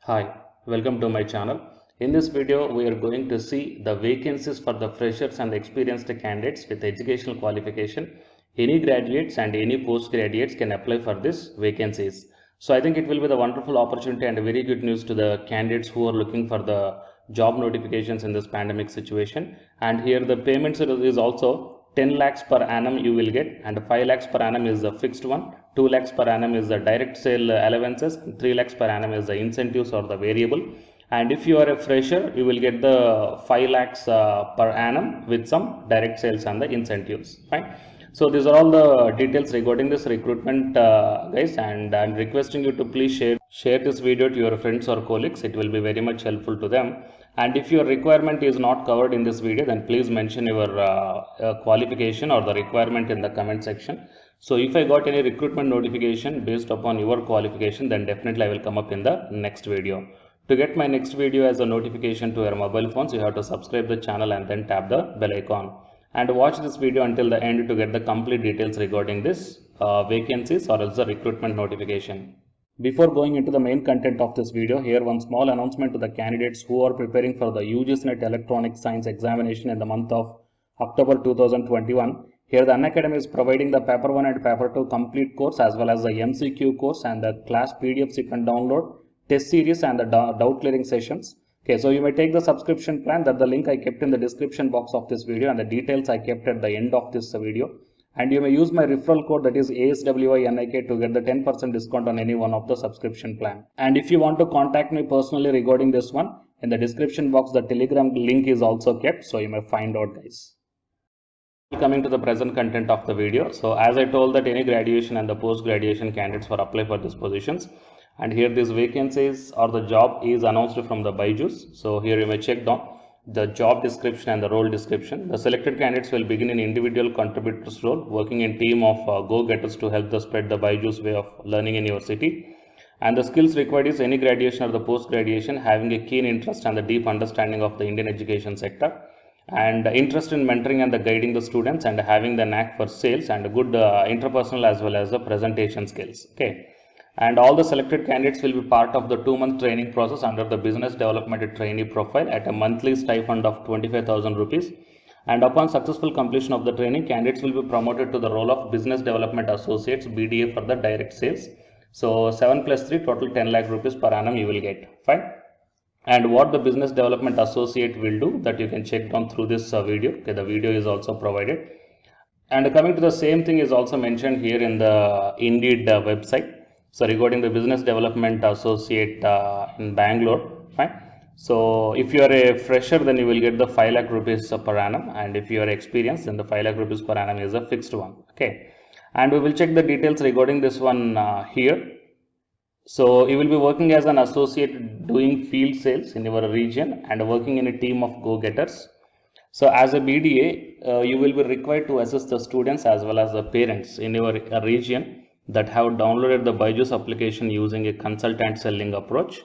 Hi, welcome to my channel. In this video, we are going to see the vacancies for the freshers and experienced candidates with educational qualification. Any graduates and any postgraduates can apply for this vacancies. So I think it will be the wonderful opportunity and very good news to the candidates who are looking for the job notifications in this pandemic situation. And here the payments is also 10 lakhs per annum you will get, and 5 lakhs per annum is the fixed one, 2 lakhs per annum is the direct sale allowances, 3 lakhs per annum is the incentives or the variable. And if you are a fresher, you will get the 5 lakhs per annum with some direct sales and the incentives. Fine. So these are all the details regarding this recruitment, guys, and I'm requesting you to please share this video to your friends or colleagues. It will be very much helpful to them. And if your requirement is not covered in this video, then please mention your qualification or the requirement in the comment section. So if I got any recruitment notification based upon your qualification, then definitely I will come up in the next video. To get my next video as a notification to your mobile phones, you have to subscribe the channel and then tap the bell icon. And watch this video until the end to get the complete details regarding this vacancies or else the recruitment notification. Before going into the main content of this video, here one small announcement to the candidates who are preparing for the UGC NET Electronic Science examination in the month of October 2021. Here the Unacademy is providing the paper 1 and paper 2 complete course as well as the MCQ course and the class PDFs you can download, test series and the doubt clearing sessions. Okay, so you may take the subscription plan, that the link I kept in the description box of this video and the details I kept at the end of this video. And you may use my referral code, that is ASWINIK, to get the 10% discount on any one of the subscription plan. And if you want to contact me personally regarding this one, in the description box the Telegram link is also kept, so you may find out, guys. Coming to the present content of the video. So as I told that any graduation and the post graduation candidates for apply for these positions, and here these vacancies or the job is announced from the Byju's. So here you may check down the job description and the role description. The selected candidates will begin in individual contributors role, working in team of go-getters to help the spread the Byju's way of learning in your city. And the skills required is any graduation or the post graduation having a keen interest and the deep understanding of the Indian education sector, and interest in mentoring and the guiding the students, and having the knack for sales and good interpersonal as well as the presentation skills. Okay. And all the selected candidates will be part of the 2-month training process under the business development trainee profile at a monthly stipend of 25,000 rupees. And upon successful completion of the training, candidates will be promoted to the role of business development associates, BDA, for the direct sales. So 7 plus 3, total 10 lakh rupees per annum you will get. Fine. And what the business development associate will do, that you can check down through this video. Okay, the video is also provided. And coming to the same thing is also mentioned here in the Indeed website. So regarding the business development associate in Bangalore, fine. So if you are a fresher, then you will get the 5 lakh rupees per annum, and if you are experienced, then the 5 lakh rupees per annum is a fixed one. Okay, and we will check the details regarding this one here. So you will be working as an associate doing field sales in your region and working in a team of go-getters. So as a BDA, you will be required to assist the students as well as the parents in your region that have downloaded the Byju's application using a consultant selling approach.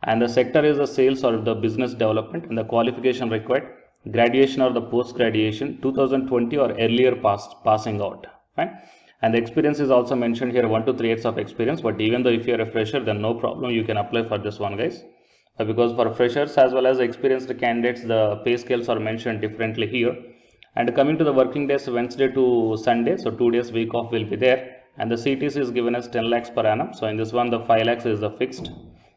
And the sector is the sales or the business development, and the qualification required graduation or the post graduation 2020 or earlier passing out. Fine. And the experience is also mentioned here, 1 to 3 years of experience. But even though if you are a fresher, then no problem, you can apply for this one, guys. Because for freshers as well as experienced candidates, the pay scales are mentioned differently here. And coming to the working days, Wednesday to Sunday, so 2 days week off will be there. And the CTC is given as 10 lakhs per annum. So in this one, the 5 lakhs is the fixed,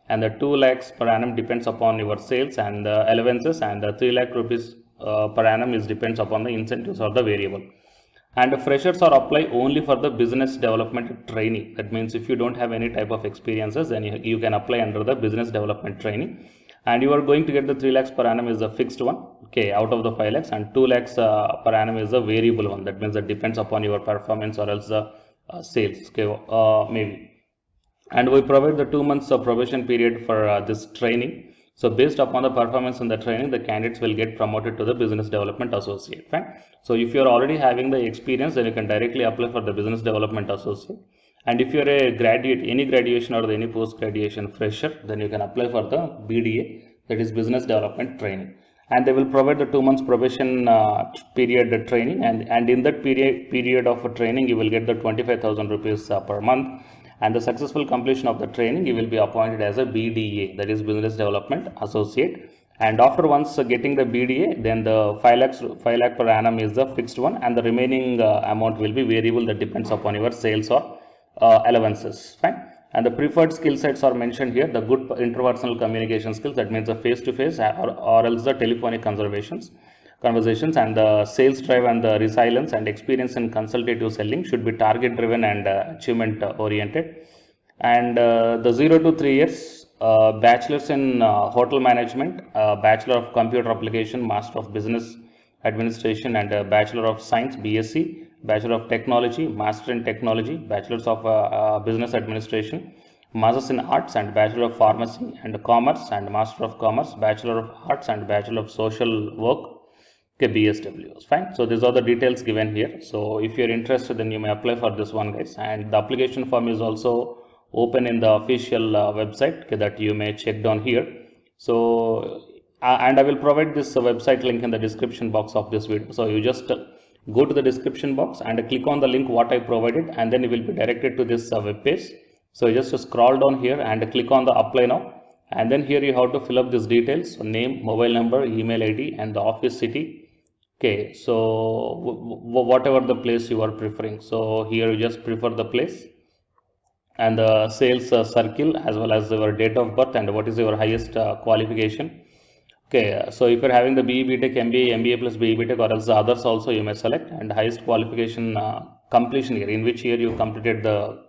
and the 2 lakhs per annum depends upon your sales and the allowances, and the 3 lakh rupees per annum is depends upon the incentives or the variable. And the freshers are apply only for the business development trainee. That means if you don't have any type of experiences, then you can apply under the business development training. And you are going to get the 3 lakhs per annum is the fixed one, okay, out of the 5 lakhs, and 2 lakhs per annum is the variable one. That means that depends upon your performance or else the sales, okay, maybe. And we provide the 2 months of probation period for this training. So based upon the performance in the training, the candidates will get promoted to the business development associate. Fine. So if you are already having the experience, then you can directly apply for the business development associate. And if you are a graduate, any graduation or any post graduation fresher, then you can apply for the BDA, that is business development training. And they will provide the 2 months probation period training, and in that period of training you will get the 25,000 rupees per month. and the successful completion of the training, you will be appointed as a BDA, that is Business Development Associate. And after once getting the BDA, then the 5 lakh per annum is the fixed one, and the remaining amount will be variable, that depends upon your sales or allowances. Fine. And the preferred skill sets are mentioned here: the good interpersonal communication skills, that means the face-to-face or else the telephonic conversations, and the sales drive and the resilience and experience in consultative selling should be target driven and achievement oriented. And the 0 to 3 years, bachelor's in hotel management, bachelor of computer application, master of business administration, and bachelor of science BSc, bachelor of technology, master in technology, bachelor's of business administration, master's in arts, and bachelor of pharmacy and commerce, and master of commerce, bachelor of arts, and bachelor of social work. Okay, BSW. Fine. So these are the details given here. So if you're interested, then you may apply for this one, guys. And the application form is also open in the official website, okay, that you may check down here. So and I will provide this website link in the description box of this video. So you just go to the description box and click on the link what I provided, and then you will be directed to this web page. So you just scroll down here and click on the apply now, and then here you have to fill up these details: so name, mobile number, email ID, and the office city. Okay, so whatever the place you are preferring. So here you just prefer the place and the sales circle, as well as your date of birth and what is your highest qualification. Okay, so if you're having the BE BTech, MBA, MBA plus BE BTech, or else the others also you may select, and highest qualification completion year, in which year you completed the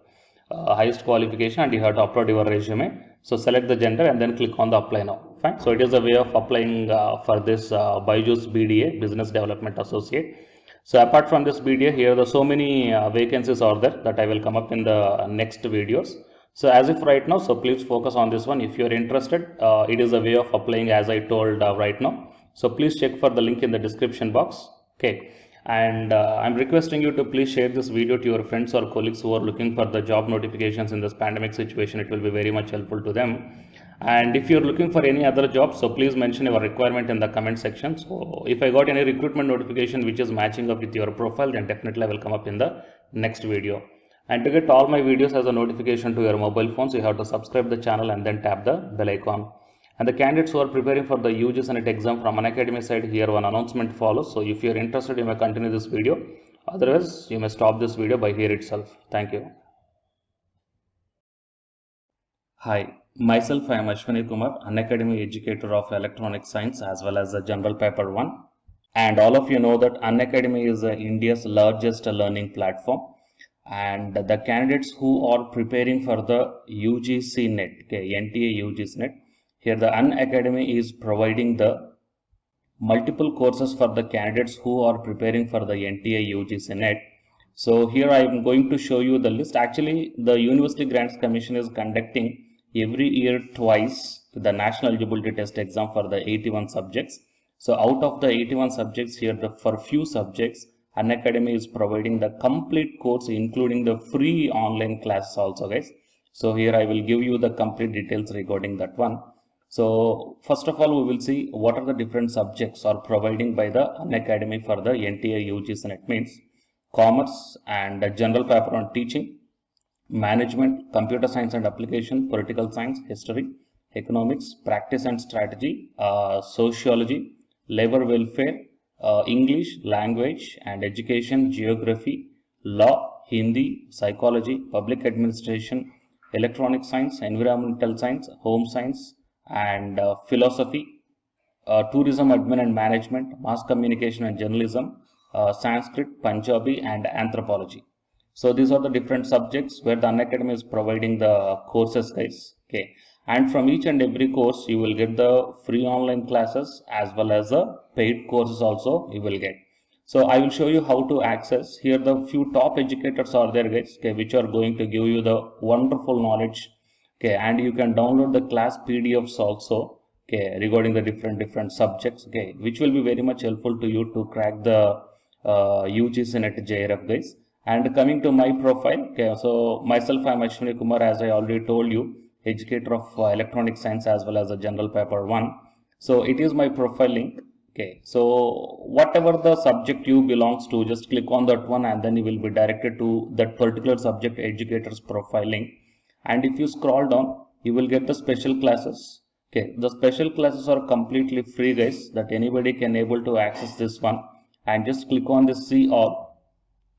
highest qualification, and you have to upload your resume. So select the gender and then click on the apply now. Fine. So it is a way of applying for this BYJU'S BDA, Business Development Associate. So apart from this BDA, here the so many vacancies are there that I will come up in the next videos. So as if right now, so please focus on this one. If you are interested, it is a way of applying as I told right now. So please check for the link in the description box. Okay. And I'm requesting you to please share this video to your friends or colleagues who are looking for the job notifications in this pandemic situation. It will be very much helpful to them. And if you're looking for any other job, so please mention your requirement in the comment section. So if I got any recruitment notification which is matching up with your profile, then definitely I will come up in the next video. And to get all my videos as a notification to your mobile phones, you have to subscribe the channel and then tap the bell icon. And the candidates who are preparing for the UG Senate exam from Unacademy side, here one announcement follows. So if you are interested, you may continue this video. Otherwise, you may stop this video by here itself. Thank you. Hi, myself I am Ashwani Kumar, Unacademy educator of Electronic Science as well as the General Paper 1. And all of you know that Unacademy is India's largest learning platform. And the candidates who are preparing for the UGC NET, okay, NTA UGC NET, here the Unacademy is providing the multiple courses for the candidates who are preparing for the NTA UGC NET. So here I am going to show you the list. Actually, the University Grants Commission is conducting every year twice the National Eligibility Test exam for the 81 subjects. So out of the 81 subjects here, for few subjects, Unacademy is providing the complete course, including the free online classes also, guys. So here I will give you the complete details regarding that one. So first of all, we will see what are the different subjects are providing by the Unacademy for the NTA UGC NET. Means commerce and general paper on teaching, management, computer science and application, political science, history, economics, practice and strategy, sociology, labor welfare, English, language and education, geography, law, Hindi, psychology, public administration, electronic science, environmental science, home science and philosophy, tourism admin and management, mass communication and journalism, Sanskrit, Punjabi and anthropology. So these are the different subjects where the Unacademy is providing the courses, guys. Okay. And from each and every course, you will get the free online classes as well as the paid courses also you will get. So I will show you how to access. Here the few top educators are there, guys, okay, which are going to give you the wonderful knowledge. Okay, and you can download the class PDFs also, okay, regarding the different subjects, okay, which will be very much helpful to you to crack the UGC NET JRF, guys. And coming to my profile, okay, so myself I am Ashwani Kumar, as I already told you, educator of electronic science as well as a general paper 1. So it is my profile link. Okay, so whatever the subject you belongs to, just click on that one and then you will be directed to that particular subject educator's profile link. And if you scroll down, you will get the special classes. Okay, the special classes are completely free, guys, that anybody can able to access this one. And just click on the see all.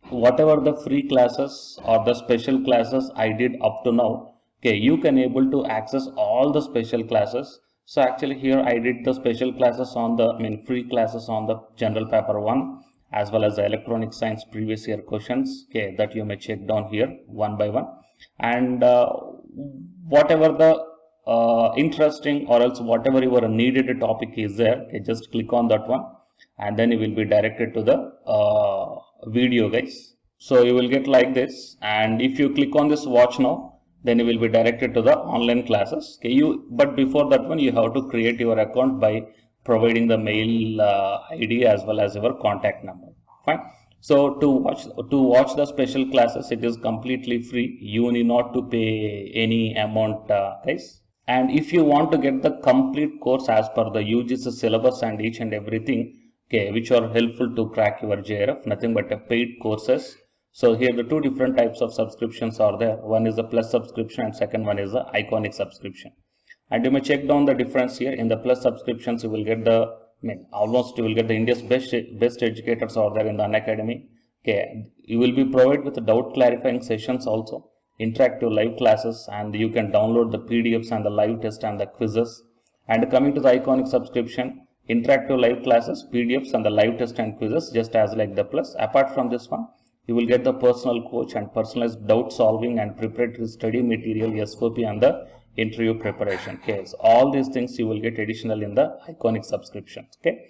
Whatever the free classes or the special classes I did up to now, okay, you can able to access all the special classes. So actually here I did the special classes on the free classes on the general paper 1 as well as the electronic science previous year questions, okay, that you may check down here one by one. And whatever the interesting or else whatever your needed topic is there, okay, just click on that one and then you will be directed to the video, guys. So you will get like this, and if you click on this watch now, then you will be directed to the online classes. Okay, but before that one you have to create your account by providing the mail ID as well as your contact number. Fine. So to watch the special classes, it is completely free. You need not to pay any amount, guys. And if you want to get the complete course as per the UGC syllabus and each and everything, okay, which are helpful to crack your JRF, nothing but a paid courses. So here the two different types of subscriptions are there. One is the plus subscription and second one is the iconic subscription. And you may check down the difference here. In the plus subscriptions, you will get the almost you will get the India's best educators are there in the Unacademy. Okay, you will be provided with doubt clarifying sessions also, interactive live classes, and you can download the PDFs and the live test and the quizzes. And coming to the iconic subscription, interactive live classes, PDFs and the live test and quizzes, just as like the plus. Apart from this one, you will get the personal coach and personalized doubt solving and preparatory study material, SOP, and the interview preparation. Okay, so all these things you will get additional in the iconic subscription. Okay.